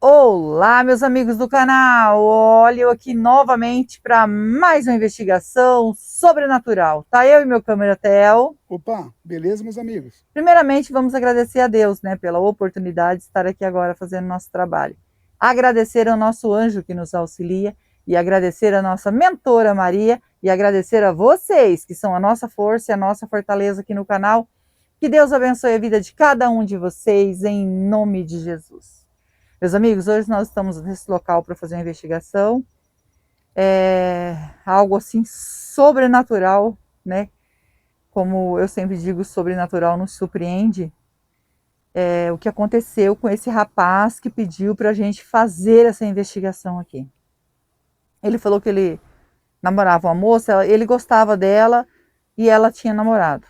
Olá, meus amigos do canal! Olha eu aqui novamente para mais uma investigação sobrenatural. Tá eu e meu cameratel. Opa, beleza, meus amigos? Primeiramente, vamos agradecer a Deus, né, pela oportunidade de estar aqui agora fazendo nosso trabalho. Agradecer ao nosso anjo que nos auxilia e agradecer a nossa mentora Maria e agradecer a vocês que são a nossa força e a nossa fortaleza aqui no canal. Que Deus abençoe a vida de cada um de vocês em nome de Jesus. Meus amigos, hoje nós estamos nesse local para fazer uma investigação, algo assim sobrenatural, né? Como eu sempre digo, sobrenatural nos surpreende. O que aconteceu com esse rapaz que pediu para a gente fazer essa investigação aqui. Ele falou que ele namorava uma moça, ele gostava dela e ela tinha namorado,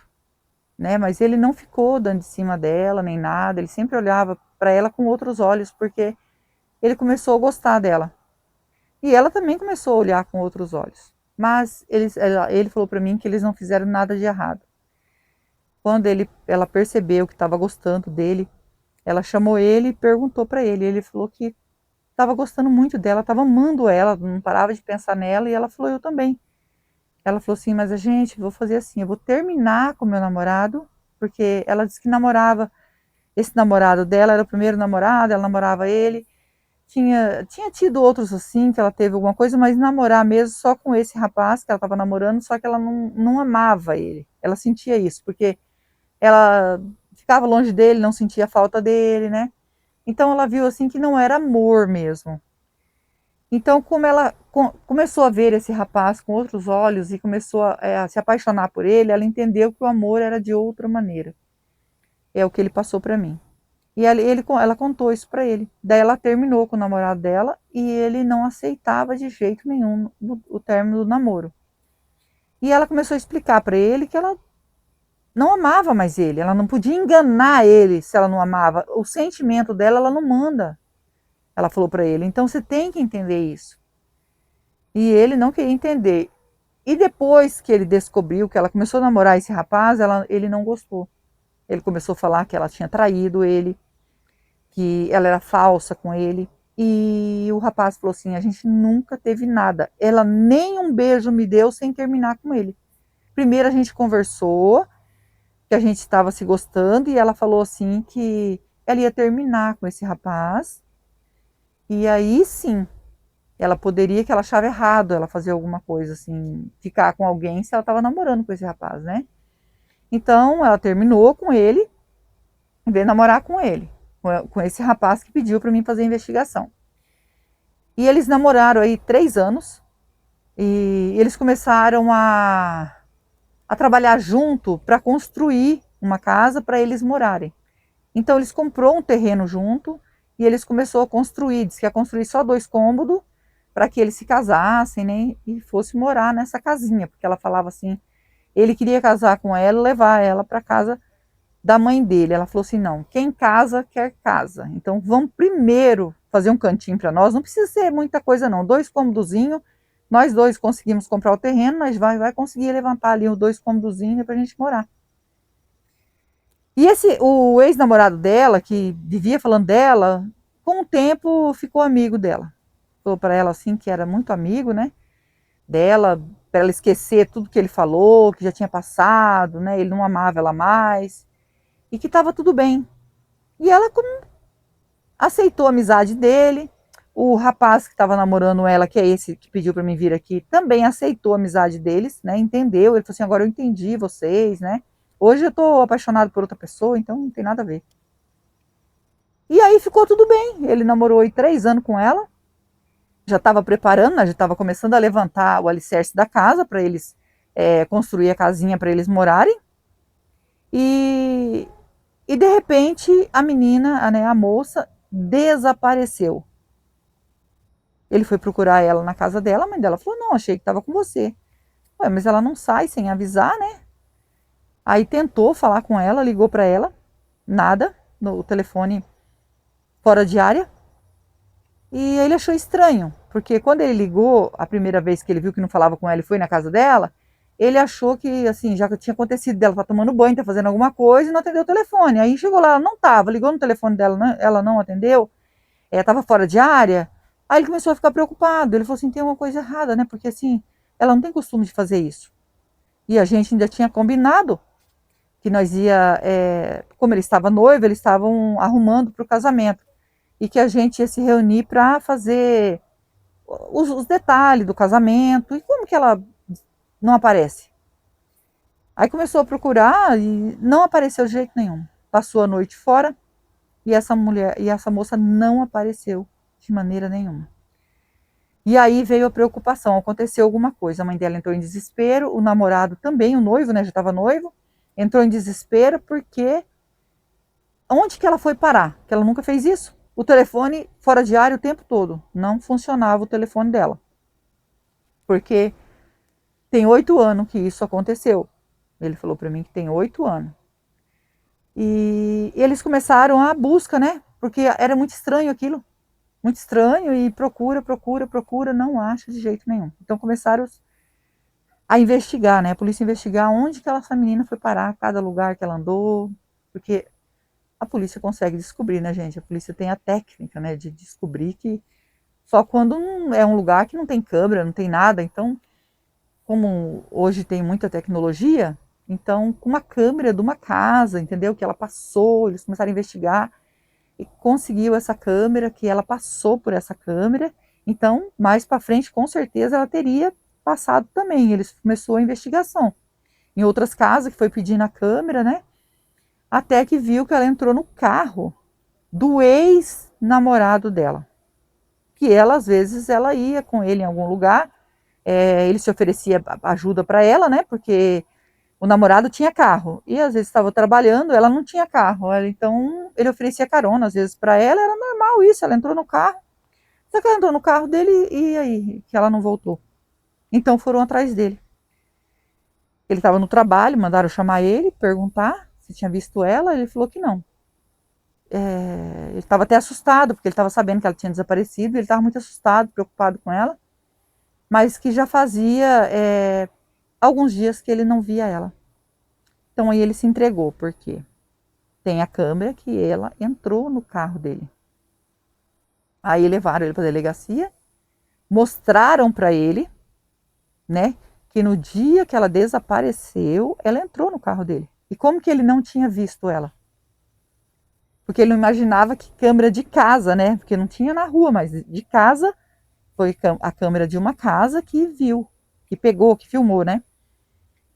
né? Mas ele não ficou dando de cima dela nem nada, ele sempre olhava para ela com outros olhos, porque ele começou a gostar dela. E ela também começou a olhar com outros olhos. Mas ele falou para mim que eles não fizeram nada de errado. Quando ela percebeu que estava gostando dele, ela chamou ele e perguntou para ele. Ele falou que estava gostando muito dela, estava amando ela, não parava de pensar nela. E ela falou, eu também. Ela falou assim, mas a gente, vou fazer assim, eu vou terminar com meu namorado, porque ela disse que namorava, esse namorado dela era o primeiro namorado, ela namorava ele, tinha tido outros assim, que ela teve alguma coisa, mas namorar mesmo só com esse rapaz que ela estava namorando, só que ela não amava ele. Ela sentia isso, porque ela ficava longe dele, não sentia falta dele, né? Então ela viu assim que não era amor mesmo. Então, como ela começou a ver esse rapaz com outros olhos e começou a se apaixonar por ele, ela entendeu que o amor era de outra maneira. É o que ele passou para mim. E ela contou isso para ele. Daí ela terminou com o namorado dela e ele não aceitava de jeito nenhum o término do namoro. E ela começou a explicar para ele que ela não amava mais ele, ela não podia enganar ele se ela não amava. O sentimento dela, ela não manda. Ela falou para ele. Então você tem que entender isso. E ele não queria entender. E depois que ele descobriu que ela começou a namorar esse rapaz, ele não gostou. Ele começou a falar que ela tinha traído ele, que ela era falsa com ele. E o rapaz falou assim: a gente nunca teve nada. Ela nem um beijo me deu sem terminar com ele. Primeiro a gente conversou, que a gente estava se gostando, e ela falou assim que ela ia terminar com esse rapaz. E aí sim, ela poderia, que ela achava errado ela fazer alguma coisa assim, ficar com alguém se ela estava namorando com esse rapaz, né? Então ela terminou com ele e veio namorar com ele, com esse rapaz que pediu para mim fazer a investigação. E eles namoraram aí 3 anos e eles começaram a trabalhar junto para construir uma casa para eles morarem. Então eles comprou um terreno junto e eles começou a construir, disse que ia construir só 2 cômodos para que eles se casassem, né, e fosse morar nessa casinha, porque ela falava assim, ele queria casar com ela, levar ela para casa da mãe dele. Ela falou assim: não, quem casa quer casa. Então vamos primeiro fazer um cantinho para nós. Não precisa ser muita coisa, não. 2 cômodozinhos. Nós dois conseguimos comprar o terreno, nós vai conseguir levantar ali os 2 cômodozinhos para a gente morar. E o ex-namorado dela, que vivia falando dela, com o tempo ficou amigo dela. Falou para ela assim que era muito amigo, né? Dela, para ela esquecer tudo que ele falou, que já tinha passado, né? Ele não amava ela mais e que estava tudo bem. E ela aceitou a amizade dele. O rapaz que estava namorando ela, que é esse que pediu para mim vir aqui, também aceitou a amizade deles, né? Entendeu? Ele falou assim: agora eu entendi vocês, né? Hoje eu tô apaixonado por outra pessoa, então não tem nada a ver. E aí ficou tudo bem. Ele namorou aí 3 anos com ela, já estava preparando, né? Já estava começando a levantar o alicerce da casa para eles construir a casinha para eles morarem. E, e de repente a menina, né, a moça, desapareceu. Ele foi procurar ela na casa dela, a mãe dela falou: não, achei que estava com você. Ué, mas ela não sai sem avisar, né? Aí tentou falar com ela, ligou para ela, nada, no telefone fora de área. E ele achou estranho, porque quando ele ligou, a primeira vez que ele viu que não falava com ela e foi na casa dela, ele achou que, assim, já que tinha acontecido dela, tá tomando banho, tá fazendo alguma coisa e não atendeu o telefone. Aí chegou lá, ela não tava, ligou no telefone dela, ela não atendeu. estava fora de área. Aí ele começou a ficar preocupado. Ele falou assim: tem uma coisa errada, né? Porque assim, ela não tem costume de fazer isso. E a gente ainda tinha combinado que nós ia, como ele estava noivo, eles estavam arrumando para o casamento. E que a gente ia se reunir para fazer os detalhes do casamento. E como que ela não aparece? Aí começou a procurar e não apareceu de jeito nenhum. Passou a noite fora e essa moça não apareceu de maneira nenhuma. E aí veio a preocupação, aconteceu alguma coisa. A mãe dela entrou em desespero, o namorado também, o noivo, né, já estava noivo, entrou em desespero porque onde que ela foi parar? Que ela nunca fez isso. O telefone fora de área o tempo todo, não funcionava o telefone dela. Porque tem 8 anos que isso aconteceu. Ele falou para mim que tem 8 anos. E eles começaram a busca, né? Porque era muito estranho aquilo. Muito estranho e procura, não acha de jeito nenhum. Então começaram a investigar, né? A polícia investigar onde que essa menina foi parar, cada lugar que ela andou. Porque a polícia consegue descobrir, né, gente? A polícia tem a técnica, né, de descobrir que só quando é um lugar que não tem câmera, não tem nada. Então, como hoje tem muita tecnologia, então com uma câmera de uma casa, entendeu? Que ela passou, eles começaram a investigar e conseguiu essa câmera, que ela passou por essa câmera. Então, mais para frente, com certeza, ela teria passado também. Eles começou a investigação. Em outras casas, que foi pedindo a câmera, né? Até que viu que ela entrou no carro do ex-namorado dela. Que ela, às vezes, ela ia com ele em algum lugar. Ele se oferecia ajuda para ela, né? Porque o namorado tinha carro e às vezes estava trabalhando, ela não tinha carro, então ele oferecia carona às vezes para ela, era normal isso, ela entrou no carro, só que ela entrou no carro dele e aí que ela não voltou. Então foram atrás dele. Ele estava no trabalho, mandaram chamar ele, perguntar se tinha visto ela, ele falou que não. Ele estava até assustado, porque ele estava sabendo que ela tinha desaparecido, ele estava muito assustado, preocupado com ela, mas que já fazia alguns dias que ele não via ela. Então aí ele se entregou, porque tem a câmera que ela entrou no carro dele. Aí levaram ele para a delegacia, mostraram para ele, né, que no dia que ela desapareceu, ela entrou no carro dele. E como que ele não tinha visto ela? Porque ele não imaginava que câmera de casa, né? Porque não tinha na rua, mas de casa foi a câmera de uma casa que viu, que pegou, que filmou, né?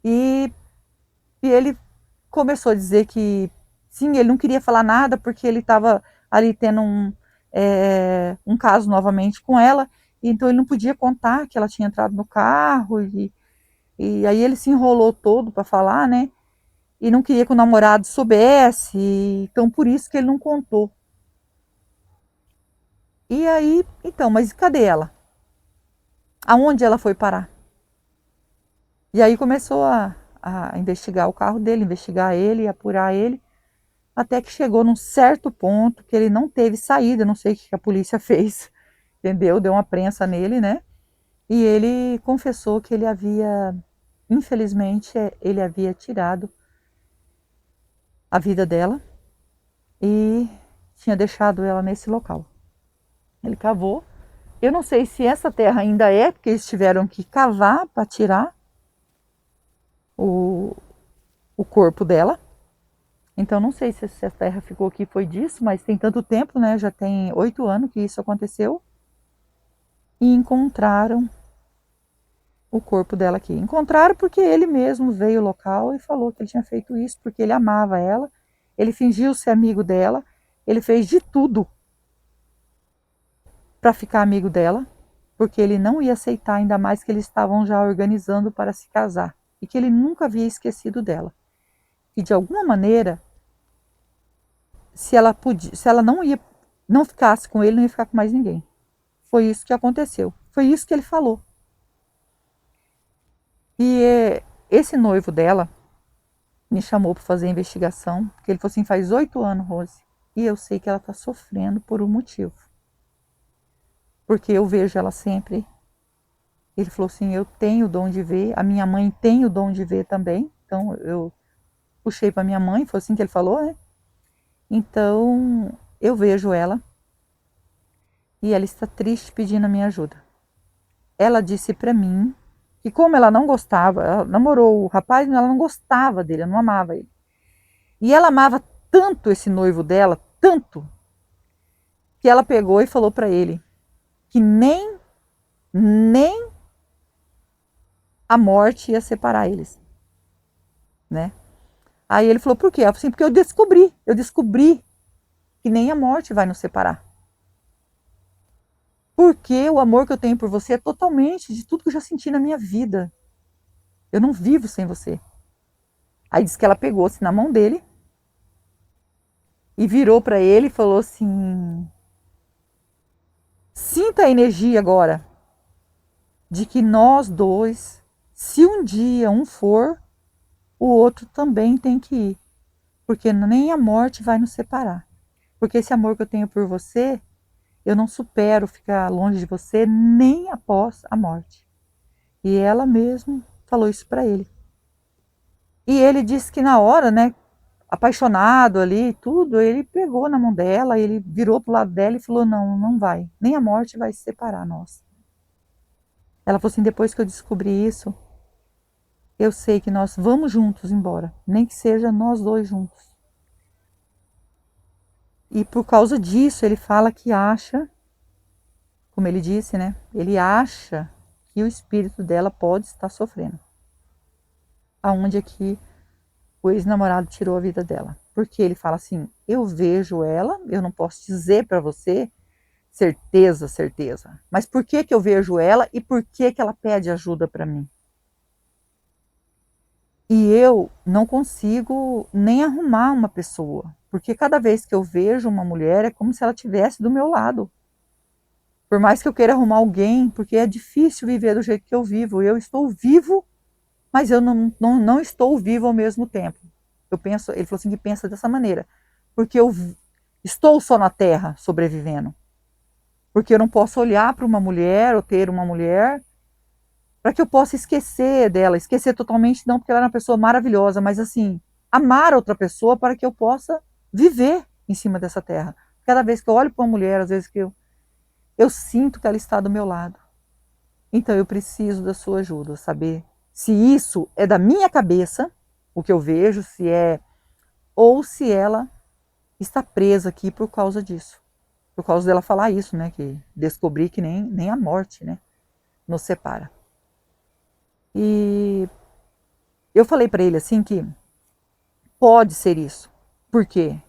E ele começou a dizer que sim, ele não queria falar nada porque ele estava ali tendo um caso novamente com ela, e então ele não podia contar que ela tinha entrado no carro, e aí ele se enrolou todo para falar, né? E não queria que o namorado soubesse, então por isso que ele não contou. E aí, então, mas cadê ela? Aonde ela foi parar? E aí começou a investigar o carro dele, investigar ele, apurar ele, até que chegou num certo ponto que ele não teve saída, não sei o que a polícia fez, entendeu? Deu uma prensa nele, né? E ele confessou que ele havia, infelizmente, ele havia tirado a vida dela e tinha deixado ela nesse local. Ele cavou. Eu não sei se essa terra ainda é, porque eles tiveram que cavar para tirar o corpo dela. Então não sei se essa terra ficou aqui foi disso, mas tem tanto tempo, né? Já tem 8 anos que isso aconteceu. E encontraram o corpo dela aqui. Encontraram porque ele mesmo veio ao local e falou que ele tinha feito isso porque ele amava ela. Ele fingiu ser amigo dela. Ele fez de tudo para ficar amigo dela, porque ele não ia aceitar, ainda mais que eles estavam já organizando para se casar e que ele nunca havia esquecido dela. E de alguma maneira, se ela não ficasse com ele, não ia ficar com mais ninguém. Foi isso que aconteceu. Foi isso que ele falou. E esse noivo dela me chamou para fazer a investigação, porque ele falou assim: faz 8 anos, Rose, e eu sei que ela está sofrendo por um motivo. Porque eu vejo ela sempre. Ele falou assim: eu tenho o dom de ver, a minha mãe tem o dom de ver também. Então eu puxei para minha mãe, foi assim que ele falou, né? Então eu vejo ela e ela está triste pedindo a minha ajuda. Ela disse para mim que como ela não gostava, ela namorou o rapaz, mas ela não gostava dele, ela não amava ele. E ela amava tanto esse noivo dela, tanto, que ela pegou e falou para ele que nem a morte ia separar eles, né? Aí ele falou, por quê? Ela falou assim, porque eu descobri que nem a morte vai nos separar. Porque o amor que eu tenho por você é totalmente de tudo que eu já senti na minha vida. Eu não vivo sem você. Aí disse que ela pegou-se na mão dele e virou para ele e falou assim: sinta a energia agora de que nós dois, se um dia um for, o outro também tem que ir. Porque nem a morte vai nos separar. Porque esse amor que eu tenho por você, eu não supero ficar longe de você nem após a morte. E ela mesmo falou isso para ele. E ele disse que na hora, né, apaixonado ali, tudo, ele pegou na mão dela, ele virou pro lado dela e falou: não, não vai, nem a morte vai se separar nós. Ela falou assim: depois que eu descobri isso, eu sei que nós vamos juntos embora, nem que seja nós dois juntos. E por causa disso, ele fala que acha, como ele disse, né? Ele acha que o espírito dela pode estar sofrendo. Aonde é que o ex-namorado tirou a vida dela? Porque ele fala assim: eu vejo ela, eu não posso dizer para você certeza, certeza. Mas por que que eu vejo ela e por que que ela pede ajuda para mim? E eu não consigo nem arrumar uma pessoa, porque cada vez que eu vejo uma mulher é como se ela estivesse do meu lado. Por mais que eu queira arrumar alguém, porque é difícil viver do jeito que eu vivo. Eu estou vivo, mas eu não estou vivo ao mesmo tempo. Eu penso, ele falou assim que pensa dessa maneira, porque eu estou só na terra sobrevivendo. Porque eu não posso olhar para uma mulher ou ter uma mulher para que eu possa esquecer dela, esquecer totalmente não, porque ela é uma pessoa maravilhosa, mas assim, amar outra pessoa para que eu possa viver em cima dessa terra. Cada vez que eu olho para uma mulher, às vezes que eu sinto que ela está do meu lado. Então eu preciso da sua ajuda, saber se isso é da minha cabeça, o que eu vejo, se é, ou se ela está presa aqui por causa disso. Por causa dela falar isso, né? Que descobri que nem a morte, né, nos separa. E eu falei para ele assim que pode ser isso. Por quê?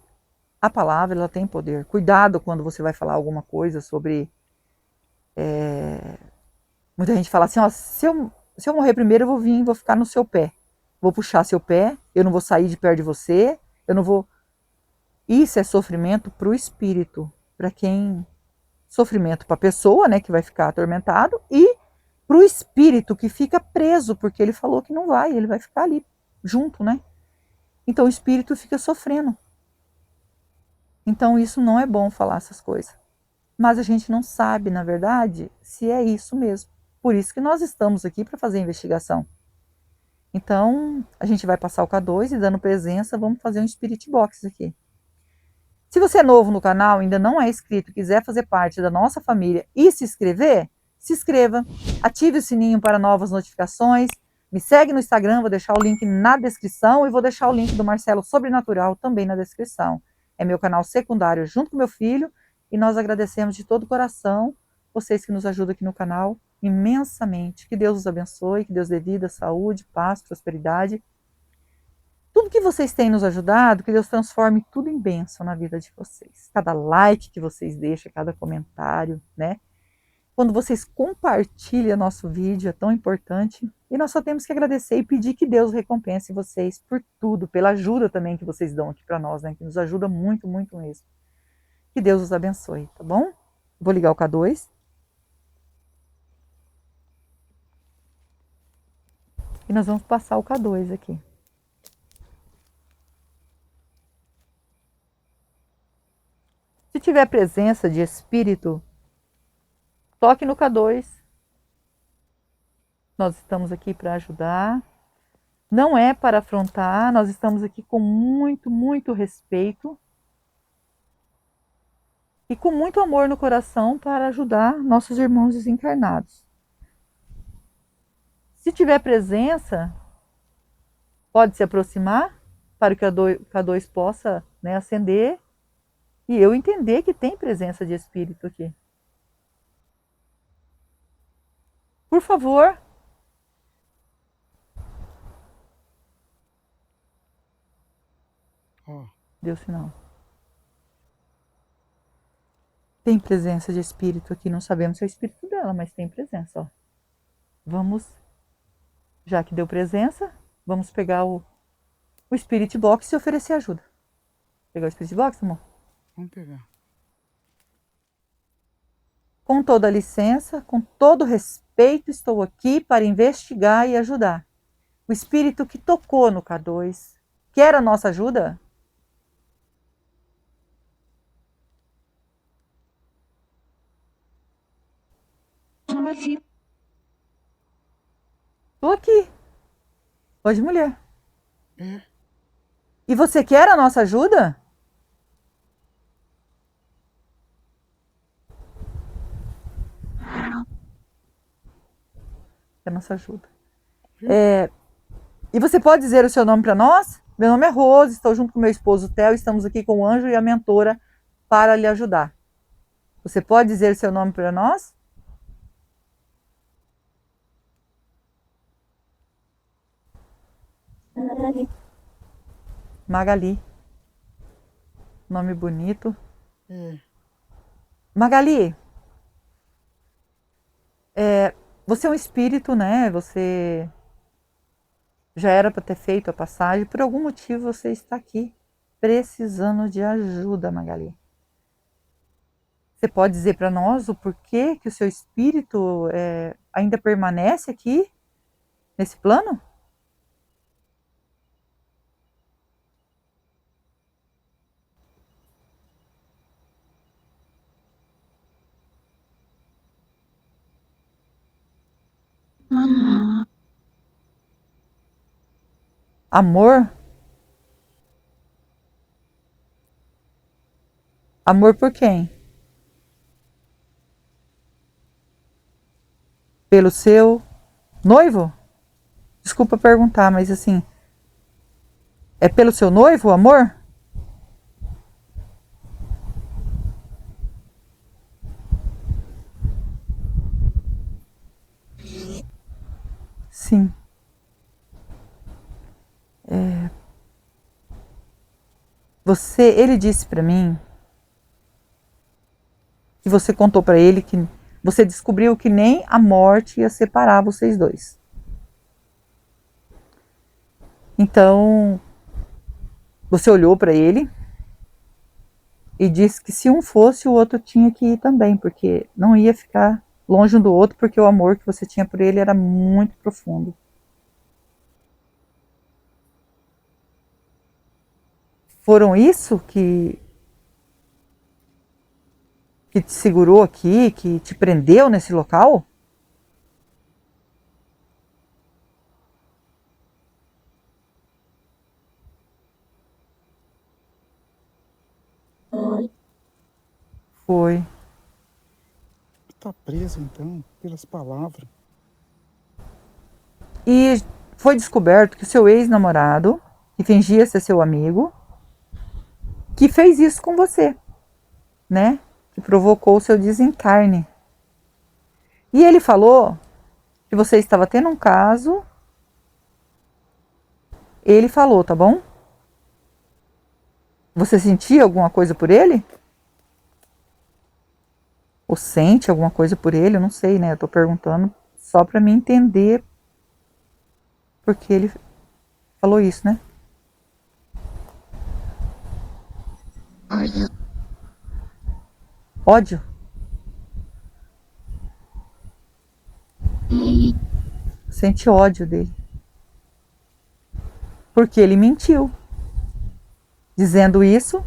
A palavra ela tem poder. Cuidado quando você vai falar alguma coisa sobre. Muita gente fala assim: ó, se eu morrer primeiro, eu vou vir, vou ficar no seu pé. Vou puxar seu pé, eu não vou sair de perto de você, eu não vou. Isso é sofrimento para o espírito, para quem. Sofrimento para a pessoa, né, que vai ficar atormentado, e para o espírito que fica preso, porque ele falou que não vai, ele vai ficar ali junto, né? Então o espírito fica sofrendo. Então isso não é bom falar essas coisas. Mas a gente não sabe, na verdade, se é isso mesmo. Por isso que nós estamos aqui para fazer a investigação. Então, a gente vai passar o K2 e dando presença, vamos fazer um Spirit Box aqui. Se você é novo no canal, ainda não é inscrito, quiser fazer parte da nossa família e se inscrever, se inscreva, ative o sininho para novas notificações, me segue no Instagram, vou deixar o link na descrição e vou deixar o link do Marcelo Sobrenatural também na descrição. É meu canal secundário junto com meu filho e nós agradecemos de todo o coração vocês que nos ajudam aqui no canal imensamente. Que Deus os abençoe, que Deus dê vida, saúde, paz, prosperidade. Tudo que vocês têm nos ajudado, que Deus transforme tudo em bênção na vida de vocês. Cada like que vocês deixam, cada comentário, né? Quando vocês compartilham nosso vídeo, é tão importante. E nós só temos que agradecer e pedir que Deus recompense vocês por tudo, pela ajuda também que vocês dão aqui para nós, né? Que nos ajuda muito, muito mesmo. Que Deus os abençoe, tá bom? Vou ligar o K2. E nós vamos passar o K2 aqui. Se tiver presença de espírito, toque no K2. Nós estamos aqui para ajudar. Não é para afrontar, nós estamos aqui com muito, muito respeito. e com muito amor no coração para ajudar nossos irmãos desencarnados. Se tiver presença, pode se aproximar para que a K2 possa, né, acender e eu entender que tem presença de espírito aqui. Por favor. Deu sinal. Tem presença de espírito aqui, não sabemos se é o espírito dela, mas tem presença, ó. Vamos, já que deu presença, vamos pegar o Spirit Box e oferecer ajuda. Pegar o Spirit Box, amor? Vamos pegar. Com toda a licença, com todo respeito, estou aqui para investigar e ajudar. O espírito que tocou no K2, quer a nossa ajuda? Estou aqui. Hoje, mulher. E você quer a nossa ajuda? Quer a nossa ajuda. E você pode dizer o seu nome para nós? Meu nome é Rose, estou junto com meu esposo Theo, estamos aqui com o anjo e a mentora para lhe ajudar. Você pode dizer o seu nome para nós? Magali. Nome bonito. Magali, você é um espírito, né? Você já era para ter feito a passagem. Por algum motivo você está aqui precisando de ajuda, Magali. Você pode dizer para nós o porquê que o seu espírito ainda permanece aqui, nesse plano? Amor? Amor por quem? Pelo seu noivo? Desculpa perguntar, mas assim, é pelo seu noivo o amor? Sim. Ele disse para mim que você contou para ele que você descobriu que nem a morte ia separar vocês dois. Então, você olhou para ele e disse que se um fosse, o outro tinha que ir também, porque não ia ficar longe um do outro, porque o amor que você tinha por ele era muito profundo. Foram isso que te segurou aqui, que te prendeu nesse local? Foi. Tá preso então, pelas palavras. E foi descoberto que o seu ex-namorado, que fingia ser seu amigo, que fez isso com você, né? Que provocou o seu desencarne. E ele falou que você estava tendo um caso. Ele falou, tá bom? Você sentia alguma coisa por ele? Ou sente alguma coisa por ele? Eu não sei, né? Eu tô perguntando só para me entender porque ele falou isso, né? Ódio? Sente ódio dele. Porque ele mentiu. Dizendo isso,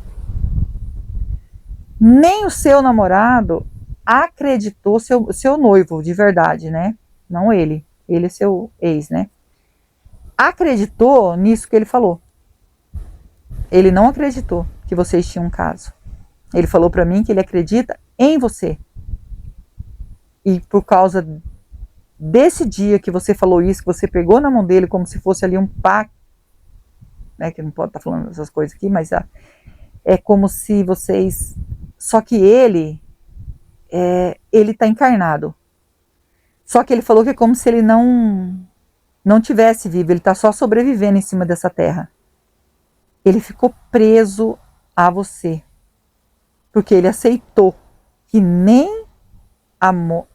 nem o seu namorado acreditou, seu noivo de verdade, né? Não ele. Ele é seu ex, né? Acreditou nisso que ele falou. Ele não acreditou que vocês tinham um caso. Ele falou para mim que ele acredita em você. E por causa desse dia que você falou isso, que você pegou na mão dele como se fosse ali um pacto, né, que não pode estar falando essas coisas aqui, mas é como se vocês... Só que ele está encarnado. Só que ele falou que é como se ele não tivesse vivo, ele está só sobrevivendo em cima dessa terra. Ele ficou preso a você, porque ele aceitou que nem amor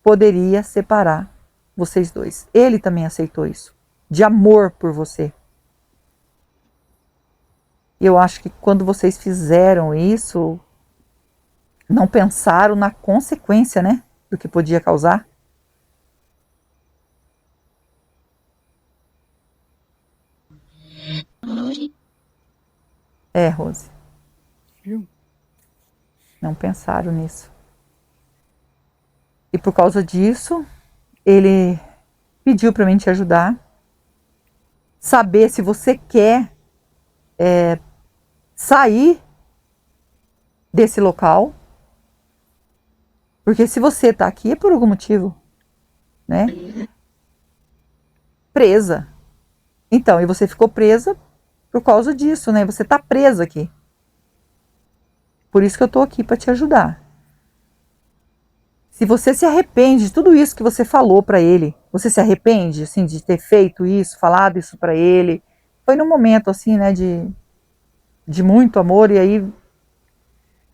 poderia separar vocês dois. Ele também aceitou isso, de amor por você. Eu acho que quando vocês fizeram isso, não pensaram na consequência, né, do que podia causar. Rose. Viu? Não pensaram nisso. E por causa disso, ele pediu para mim te ajudar. Saber se você quer sair desse local. Porque se você está aqui é por algum motivo, né? Presa. Então, e você ficou presa por causa disso, né? Você está presa aqui. Por isso que eu estou aqui para te ajudar. Se você se arrepende de tudo isso que você falou para ele, você se arrepende, assim, de ter feito isso, falado isso para ele? Foi num momento, assim, né, de muito amor, e aí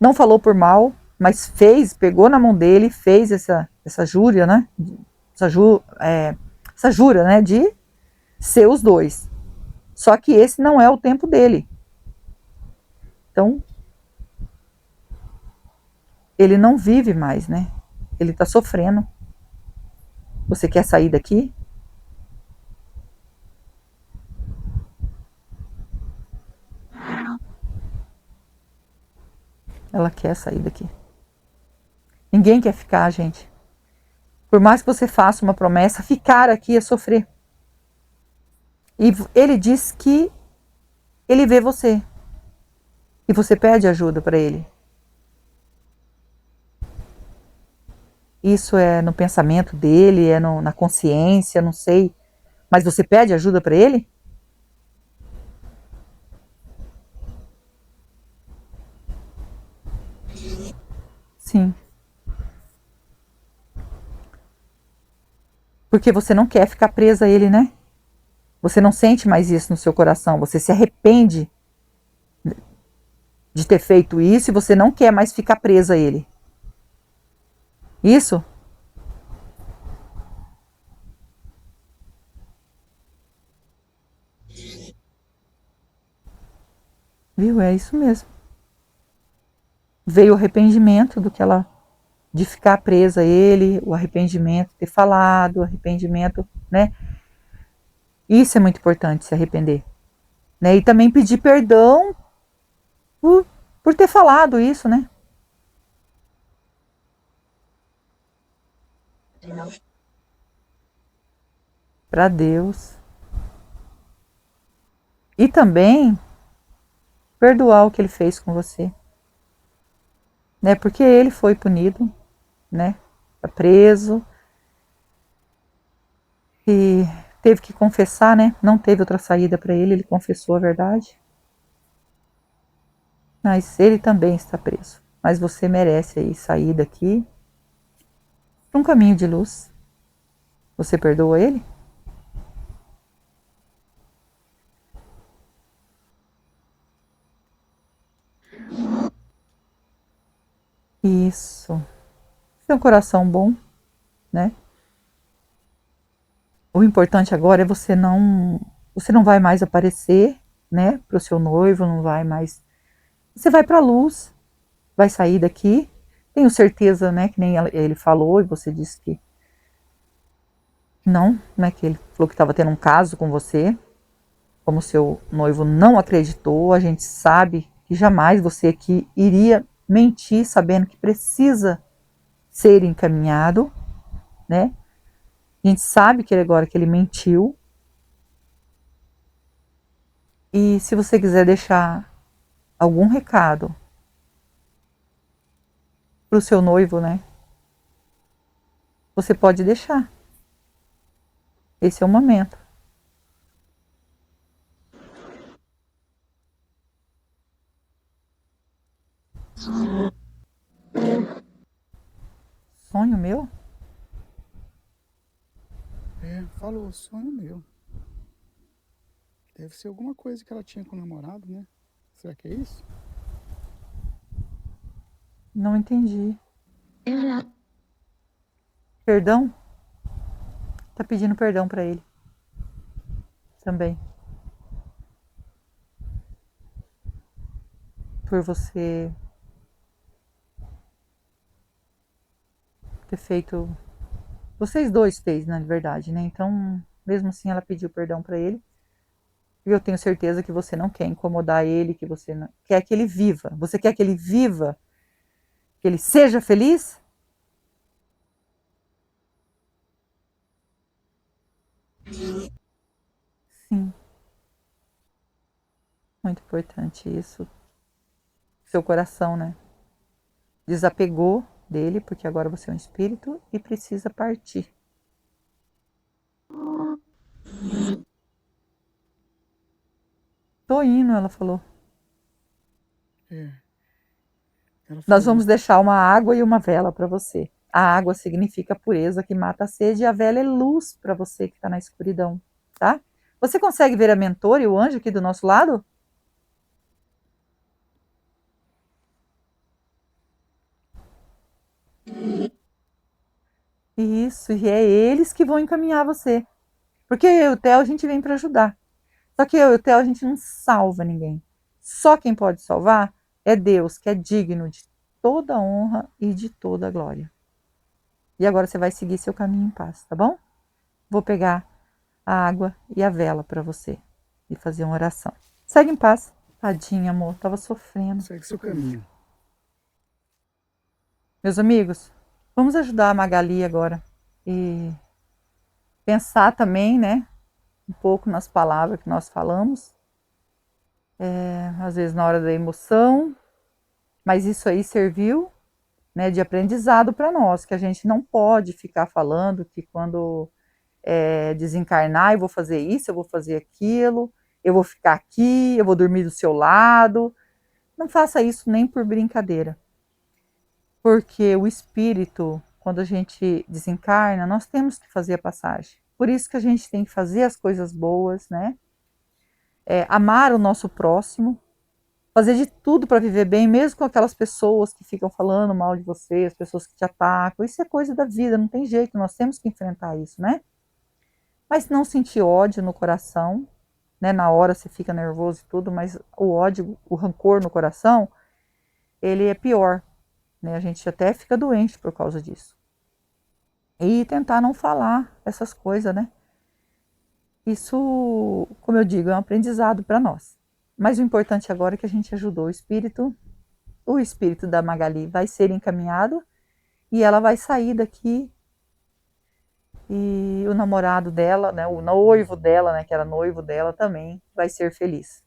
não falou por mal, mas fez, pegou na mão dele, fez essa júria, né? Essa jura, né, de ser os dois. Só que esse não é o tempo dele. Então, ele não vive mais, né? Ele tá sofrendo. Você quer sair daqui? Ela quer sair daqui. Ninguém quer ficar, gente. Por mais que você faça uma promessa, ficar aqui é sofrer. E ele diz que ele vê você. E você pede ajuda para ele. Isso é no pensamento dele, é na consciência, não sei. Mas você pede ajuda para ele? Sim. Porque você não quer ficar presa a ele, né? Você não sente mais isso no seu coração. Você se arrepende de ter feito isso e você não quer mais ficar presa a ele. Isso? Viu? É isso mesmo. Veio o arrependimento de ficar presa a ele, o arrependimento de ter falado, o arrependimento, né? Isso é muito importante, se arrepender. Né? E também pedir perdão por ter falado isso, né? Para Deus. E também perdoar o que ele fez com você. Né? Porque ele foi punido, né? Tá preso. E teve que confessar, né? Não teve outra saída para ele, ele confessou a verdade. Mas ele também está preso. Mas você merece aí sair daqui para um caminho de luz. Você perdoa ele? Isso. Tem um coração bom, né? O importante agora é você não vai mais aparecer, né, para o seu noivo, não vai mais. Você vai para a luz, vai sair daqui. Tenho certeza, né, que nem ele falou e você disse que não, né, que ele falou que estava tendo um caso com você. Como seu noivo não acreditou, a gente sabe que jamais você aqui iria mentir sabendo que precisa ser encaminhado, né? A gente sabe que agora que ele mentiu. E se você quiser deixar algum recado para o seu noivo, né? Você pode deixar. Esse é o momento. Sonho meu? Falou, sonho meu. Deve ser alguma coisa que ela tinha com o namorado, né? Será que é isso? Não entendi. Perdão? Tá pedindo perdão para ele. Também. Por você ter feito. Vocês dois fez, na verdade, né? Então, mesmo assim, ela pediu perdão para ele. E eu tenho certeza que você não quer incomodar ele, que você não... quer que ele viva. Você quer que ele viva? Que ele seja feliz? Sim. Muito importante isso. Seu coração, né? Desapegou dele, porque agora você é um espírito e precisa partir. Tô indo, ela falou. É. Ela Nós falou. vamos deixar uma água e uma vela para você. A água significa pureza que mata a sede e a vela é luz para você que está na escuridão, tá? Você consegue ver a mentora e o anjo aqui do nosso lado? Isso, e é eles que vão encaminhar você. Porque eu e o Theo a gente vem para ajudar. Só que eu e o Theo a gente não salva ninguém. Só quem pode salvar é Deus, que é digno de toda a honra e de toda a glória. E agora você vai seguir seu caminho em paz, tá bom? Vou pegar a água e a vela para você e fazer uma oração. Segue em paz. Tadinha, amor, tava sofrendo. Segue seu caminho. Meus amigos, vamos ajudar a Magali agora e pensar também, né, um pouco nas palavras que nós falamos. Às vezes na hora da emoção, mas isso aí serviu, né, de aprendizado para nós, que a gente não pode ficar falando que quando desencarnar eu vou fazer isso, eu vou fazer aquilo, eu vou ficar aqui, eu vou dormir do seu lado. Não faça isso nem por brincadeira. Porque o espírito, quando a gente desencarna, nós temos que fazer a passagem. Por isso que a gente tem que fazer as coisas boas, né? Amar o nosso próximo, fazer de tudo para viver bem, mesmo com aquelas pessoas que ficam falando mal de você, as pessoas que te atacam. Isso é coisa da vida, não tem jeito, nós temos que enfrentar isso, né? Mas não sentir ódio no coração, né? Na hora você fica nervoso e tudo, mas o ódio, o rancor no coração, ele é pior, né? A gente até fica doente por causa disso. E tentar não falar essas coisas, né? Isso, como eu digo, é um aprendizado para nós. Mas o importante agora é que a gente ajudou o espírito da Magali vai ser encaminhado e ela vai sair daqui e o namorado dela, né, o noivo dela, né, que era noivo dela também, vai ser feliz.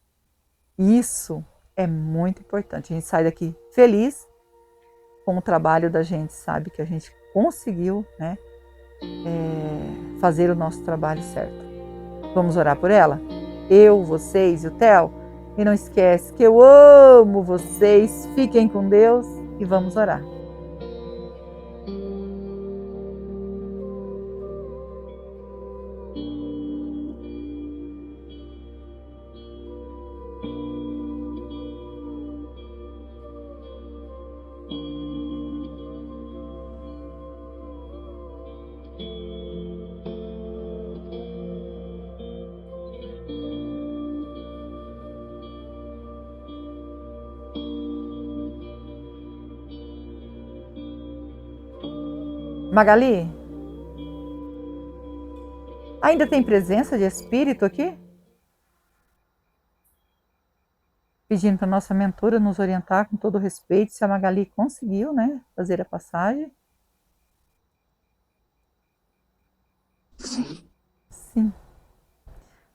Isso é muito importante. A gente sai daqui feliz com o trabalho da gente, sabe que a gente conseguiu, né, fazer o nosso trabalho certo. Vamos orar por ela? Eu, vocês e o Theo? E não esquece que eu amo vocês. Fiquem com Deus e vamos orar. Magali, ainda tem presença de espírito aqui? Pedindo para nossa mentora nos orientar com todo respeito se a Magali conseguiu, né, fazer a passagem. Sim.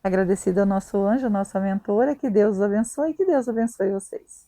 Agradecida ao nosso anjo, nossa mentora, que Deus os abençoe e que Deus abençoe vocês.